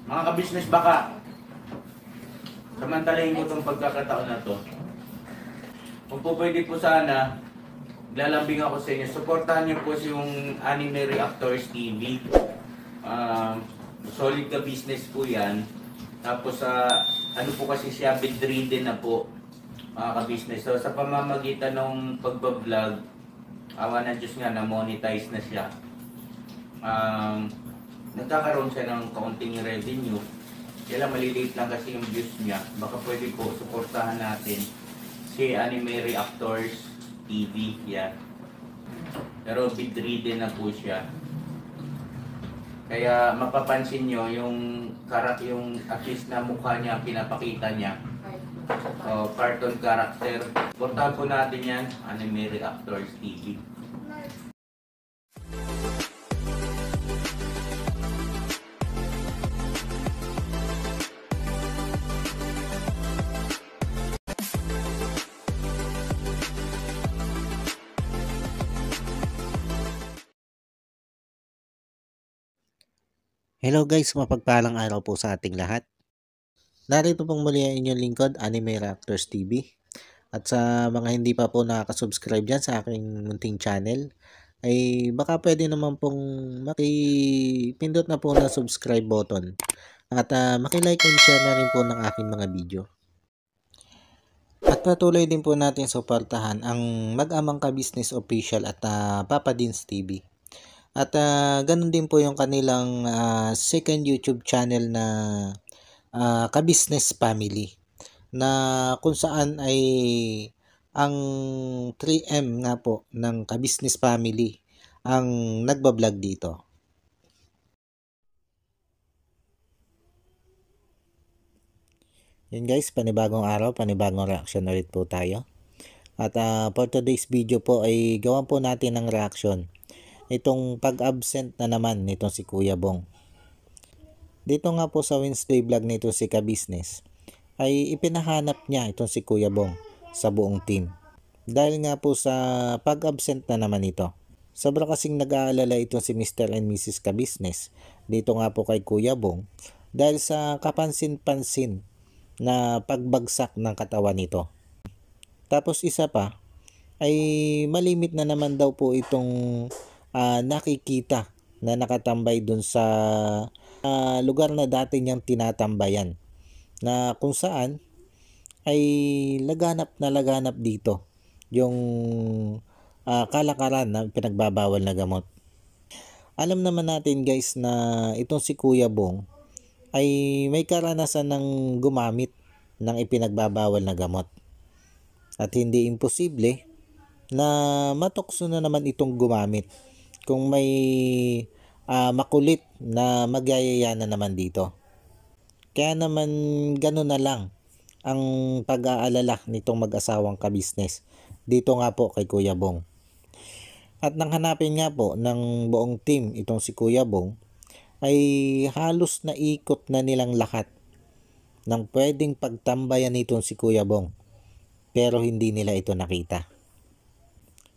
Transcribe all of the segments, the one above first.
Mga ka-business, baka samantalahin ko itong pagkakataon na to. Kung po pwede po sana, lalambing ako sa inyo. Supportahan niyo po yung Anime Reactors TV. Solid ka business po yan. Tapos ano po kasi siya, bedridden na po, mga ka-business. So sa pamamagitan ng pagbablog, awa ng Diyos nga, na-monetize na siya. Nagkakaroon siya ng kaunting revenue. Kaya lang maliliit lang kasi yung views niya. Baka pwede po, supportahan natin si Anime Reactors TV. Yan. Pero bedridden na po siya. Kaya mapapansin nyo yung at least na mukha niya, pinapakita niya. Cartoon character. Supportahan po natin yan, Anime Reactors TV. Hello guys, mapagpalang araw po sa ating lahat. Narito pong muli ang inyong lingkod, Anime Reactors TV. At sa mga hindi pa po nakaka-subscribe dyan sa aking munting channel, ay baka pwede naman pong makipindot na po ng subscribe button. At makilike and share na rin po ng aking mga video. At patuloy din po natin suportahan ang Mag-amang Ka-Business Official at Papa Dins TV. At ganun din po yung kanilang second YouTube channel na Ka-Business Family, na kung saan ay ang 3M nga po ng Ka-Business Family ang nagbablog dito. Yun guys, panibagong araw, panibagong reaction ulit po tayo. At for today's video po ay gawan po natin ng reaction itong pag-absent na naman nitong si Kuya Bong. Dito nga po sa Wednesday vlog nito si Ka-Business ay ipinahanap niya itong si Kuya Bong sa buong team. Dahil nga po sa pag-absent na naman ito. Sobra kasing nag-aalala itong si Mr. and Mrs. Ka-Business dito nga po kay Kuya Bong dahil sa kapansin-pansin na pagbagsak ng katawan nito. Tapos isa pa ay malimit na naman daw po itong nakikita na nakatambay dun sa lugar na dati niyang tinatambayan, na kung saan ay laganap dito yung kalakaran na pinagbabawal na gamot. Alam naman natin guys na itong si Kuya Bong ay may karanasan ng gumamit ng ipinagbabawal na gamot. At hindi imposible na matukso na naman itong gumamit kung may makulit na magyayaya na naman dito. Kaya naman gano'n na lang ang pag-aalala nitong mag-asawang Ka-Business dito nga po kay Kuya Bong. At nang hanapin nga po ng buong team itong si Kuya Bong ay halos naikot na nilang lahat ng pwedeng pagtambayan nitong si Kuya Bong, pero hindi nila ito nakita.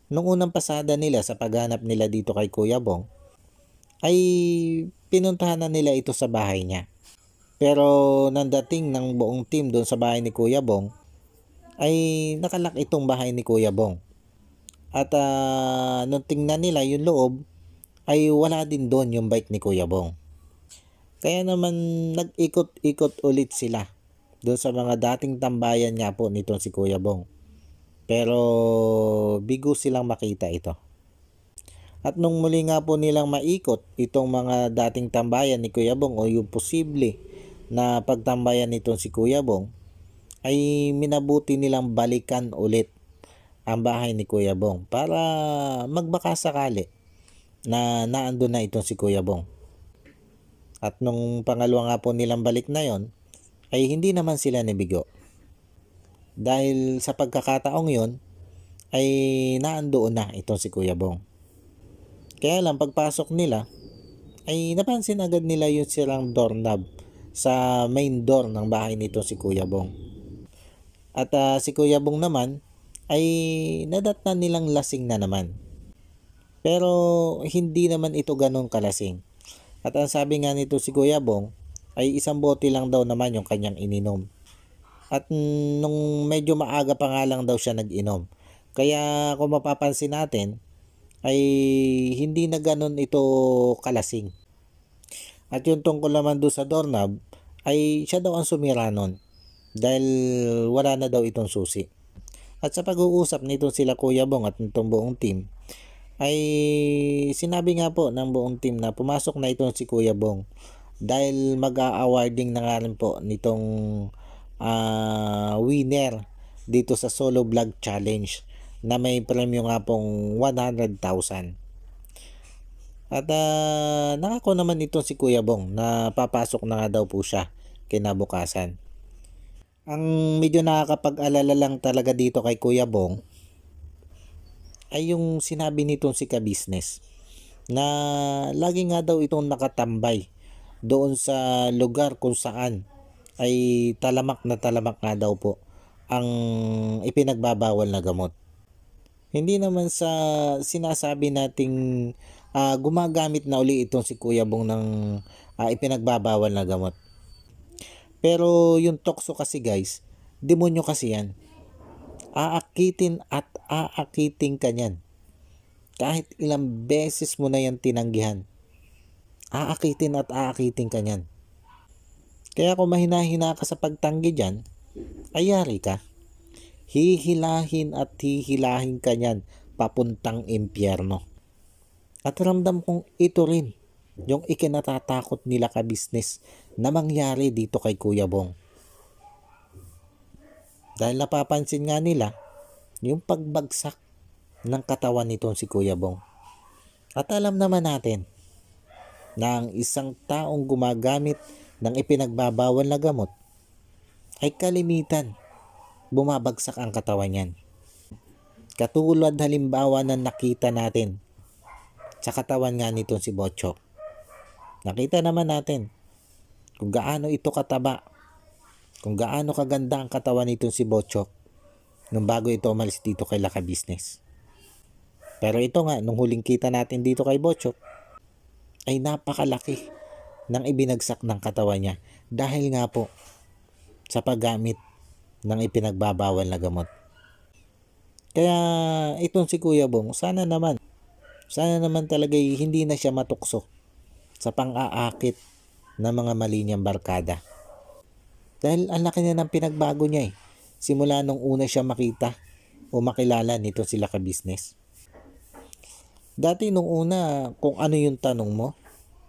Nung unang pasada nila sa paghanap nila dito kay Kuya Bong ay pinuntahan na nila ito sa bahay niya. Pero nang dating ng buong team doon sa bahay ni Kuya Bong ay nakalak itong bahay ni Kuya Bong. At nung tingnan nila yung loob ay wala din doon yung bike ni Kuya Bong. Kaya naman nag-ikot-ikot ulit sila doon sa mga dating tambayan nga po nitong si Kuya Bong. Pero bigo silang makita ito. At nung muli nga po nilang maikot itong mga dating tambayan ni Kuya Bong o yung posible na pagtambayan nitong si Kuya Bong, ay minabuti nilang balikan ulit ang bahay ni Kuya Bong para magbaka sakali na naandun na itong si Kuya Bong. At nung pangalawa nga po nilang balik na yon ay hindi naman sila nabigo. Dahil sa pagkakataong yon ay naandoon na itong si Kuya Bong. Kaya lang pagpasok nila ay napansin agad nila yung sirang doorknob sa main door ng bahay nito si Kuya Bong. At si Kuya Bong naman ay nadatnan nilang lasing na naman. Pero hindi naman ito ganong kalasing. At ang sabi nga nito si Kuya Bong ay isang bote lang daw naman yung kanyang ininom. At nung medyo maaga pa nga lang daw siya nag-inom. Kaya kung mapapansin natin ay hindi na ganun ito kalasing. At yung tungkol naman doon sa doorknob ay siya daw ang sumira nun dahil wala na daw itong susi. At sa pag-uusap nitong sila Kuya Bong at nitong buong team ay sinabi nga po ng buong team na pumasok na itong si Kuya Bong dahil mag-a-awarding na nga rin po nitong winner dito sa solo vlog challenge na may premyo nga pong 100,000. At nangako naman itong si Kuya Bong na papasok na nga daw po siya kinabukasan. Ang medyo nakakapag-alala lang talaga dito kay Kuya Bong ay yung sinabi nitong si Ka-Business na lagi nga daw itong nakatambay doon sa lugar kung saan ay talamak na talamak nga daw po ang ipinagbabawal na gamot. Hindi naman sa sinasabi nating gumagamit na uli itong si Kuya Bong ng ipinagbabawal na gamot. Pero yung tokso kasi guys, demonyo kasi yan. Aakitin at aakitin ka niyan. Kahit ilang beses mo na yan tinanggihan. Aakitin at aakitin ka niyan. Kaya kung mahina-hina ka sa pagtanggi dyan, ayari ka. Hihilahin at hihilahin ka niyan papuntang impyerno. At ramdam kong ito rin yung ikinatatakot nila Ka-Business na mangyari dito kay Kuya Bong. Dahil napapansin nga nila yung pagbagsak ng katawan nitong si Kuya Bong. At alam naman natin na ang isang taong gumagamit ng ipinagbabawal na gamot ay kalimitan bumabagsak ang katawan niyan. Katulad halimbawa na nakita natin sa katawan nga nitong si Botchok. Nakita naman natin kung gaano ito kataba, kung gaano kaganda ang katawan nitong si Botchok nung bago ito umalis dito kay Ka-Business. Pero ito nga, nung huling kita natin dito kay Botchok, ay napakalaki ng ibinagsak ng katawan niya dahil nga po sa paggamit ng ipinagbabawal na gamot. Kaya itong si Kuya Bong, sana naman talaga hindi na siya matukso sa pang-aakit ng mga mali niyang barkada. Dahil ang laki niya ng pinagbago niya simula nung una siya makita o makilala nito sila Ka-Business. Dati nung una, kung ano yung tanong mo,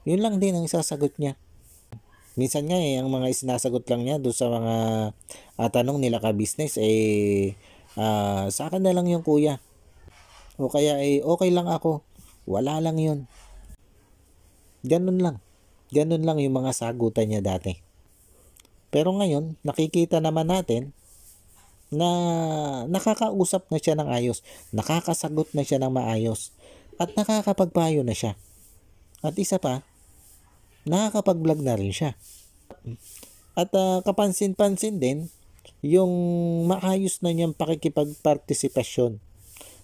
yun lang din ang isasagot niya. Minsan nga ang mga sinasagot lang niya doon sa mga tanong nila Ka-Business sa akin na lang yung kuya. O kaya okay lang ako. Wala lang yun. Ganun lang. Ganun lang yung mga sagutan niya dati. Pero ngayon, nakikita naman natin na nakakausap na siya ng ayos. Nakakasagot na siya ng maayos. At nakakapagpayo na siya. At isa pa, nakakapag-vlog na rin siya. At kapansin-pansin din, yung maayos na niyang pakikipagpartisipasyon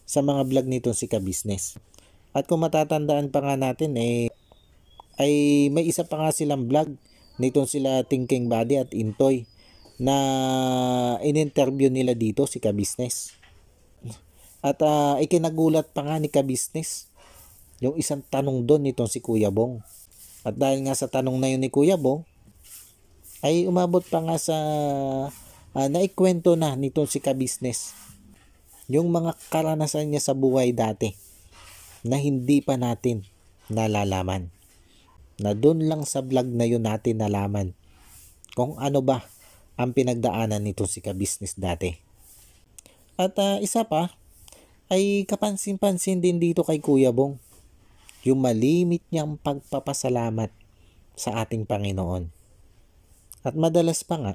sa mga vlog nito si Ka-Business. At kung matatandaan pa nga natin, ay may isa pa nga silang vlog nitong sila Thinking Body at Intoy na in-interview nila dito si Ka-Business. At ikinagulat pa nga ni Ka-Business yung isang tanong doon nitong si Kuya Bong. At dahil nga sa tanong na yun ni Kuya Bong, ay umabot pa nga sa naikwento na nitong si Ka-Business yung mga karanasan niya sa buhay dati na hindi pa natin nalalaman. Na doon lang sa vlog na yun natin nalaman kung ano ba ang pinagdaanan nito si Ka-Business dati. At isa pa, ay kapansin-pansin din dito kay Kuya Bong yung malimit niyang pagpapasalamat sa ating Panginoon. At madalas pa nga,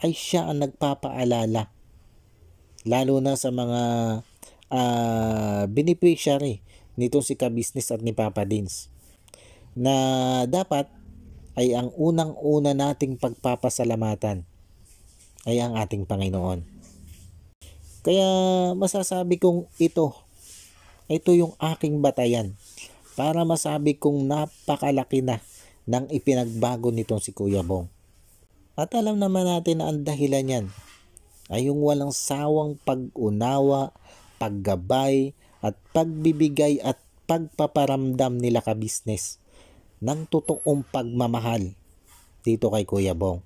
ay siya ang nagpapaalala lalo na sa mga beneficiary nitong si Ka-Business at ni Papa Dins na dapat ay ang unang-una nating pagpapasalamatan ay ang ating Panginoon. Kaya masasabi kong ito yung aking batayan para masabi kong napakalaki na ng ipinagbago nitong si Kuya Bong. At alam naman natin na ang dahilan yan ay yung walang sawang pag-unawa, paggabay, at pagbibigay at pagpaparamdam nila ka-business ng totoong pagmamahal dito kay Kuya Bong.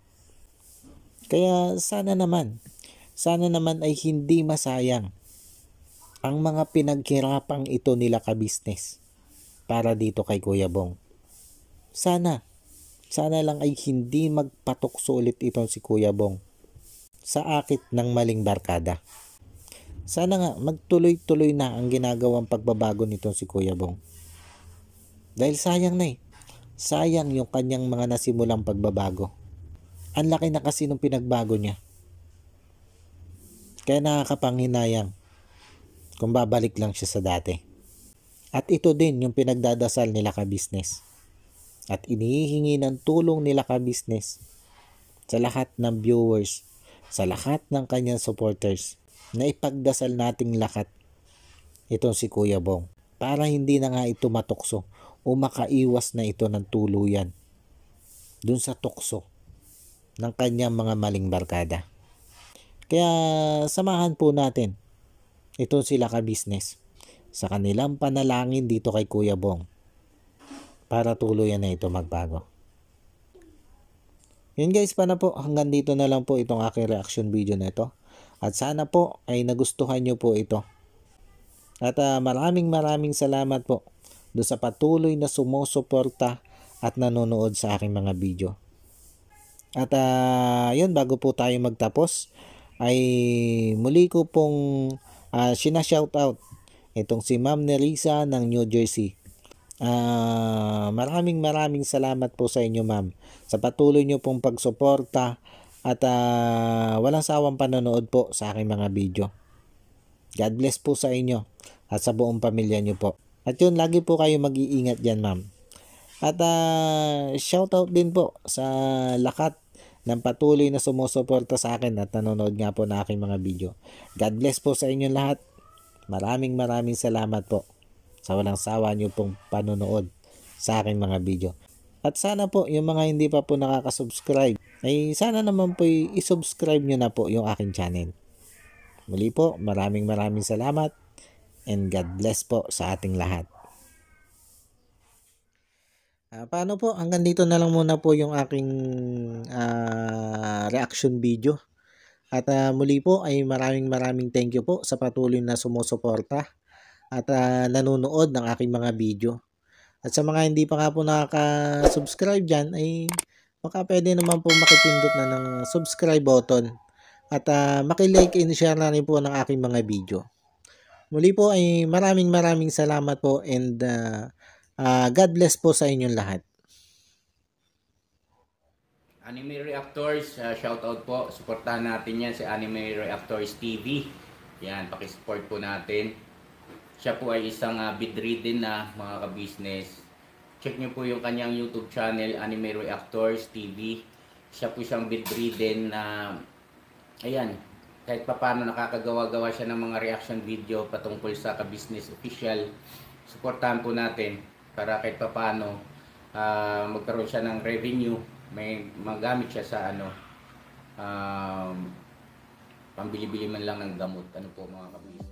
Kaya sana naman ay hindi masayang ang mga pinaghirapang ito nila ka-business para dito kay Kuya Bong. Sana lang ay hindi magpatukso ulit itong si Kuya Bong sa akit ng maling barkada. Sana nga magtuloy-tuloy na ang ginagawang pagbabago nitong si Kuya Bong. Dahil sayang na sayang yung kanyang mga nasimulang pagbabago. Ang laki na kasi nung pinagbago niya. Kaya nakakapanghinayang kung babalik lang siya sa dati. At ito din yung pinagdadasal nila ka-business. At inihihingi ng tulong nila ka-business sa lahat ng viewers, sa lahat ng kanyang supporters, na ipagdasal nating lahat itong si Kuya Bong para hindi na nga ito matukso o makaiwas na ito ng tuluyan dun sa tukso ng kanyang mga maling barkada. Kaya samahan po natin itong sila ka-business sa kanilang panalangin dito kay Kuya Bong para tuluyan na ito magbago. Yun guys, pa na po. Hanggang dito na lang po itong aking reaction video na ito. At sana po ay nagustuhan nyo po ito. At maraming salamat po doon sa patuloy na sumusuporta at nanonood sa aking mga video. At yun, bago po tayo magtapos, ay muli ko pong shoutout itong si Ma'am Nerissa ng New Jersey. Maraming salamat po sa inyo, ma'am, sa patuloy nyo pong pagsuporta at walang sawang panonood po sa aking mga video. God bless po sa inyo at sa buong pamilya nyo po. At yun, lagi po kayo mag-iingat dyan, ma'am. At shoutout din po sa lahat ng patuloy na sumusuporta sa akin at nanonood nga po na aking mga video. God bless po sa inyong lahat. Maraming salamat po sa walang sawa nyo pong panonood sa aking mga video. At sana po yung mga hindi pa po nakaka-subscribe ay sana naman po i-subscribe nyo na po yung aking channel. Muli po, maraming salamat and God bless po sa ating lahat. Paano po? Hanggang dito na lang muna po yung aking reaction video. At muli po ay maraming thank you po sa patuloy na sumusuporta at nanonood ng aking mga video. At sa mga hindi pa nga po nakaka-subscribe dyan, ay baka pwede naman po makipindot na ng subscribe button at makilike and share na rin po ng aking mga video. Muli po ay maraming salamat po and God bless po sa inyong lahat. Anime Reactors, shoutout po. Suportahan natin yan si Anime Reactors TV. Yan, pakisupport po natin. Siya po ay isang bedridden na mga ka-business. Check nyo po yung kanyang YouTube channel, Anime Reactors TV. Siya po isang bedridden na, ayan, kahit paano nakakagawa-gawa siya ng mga reaction video patungkol sa ka-business official. Suportahan po natin para kahit paano magkaroon siya ng revenue. May magamit siya sa pambili-bili man lang ng gamot. Ano po mga ka-business.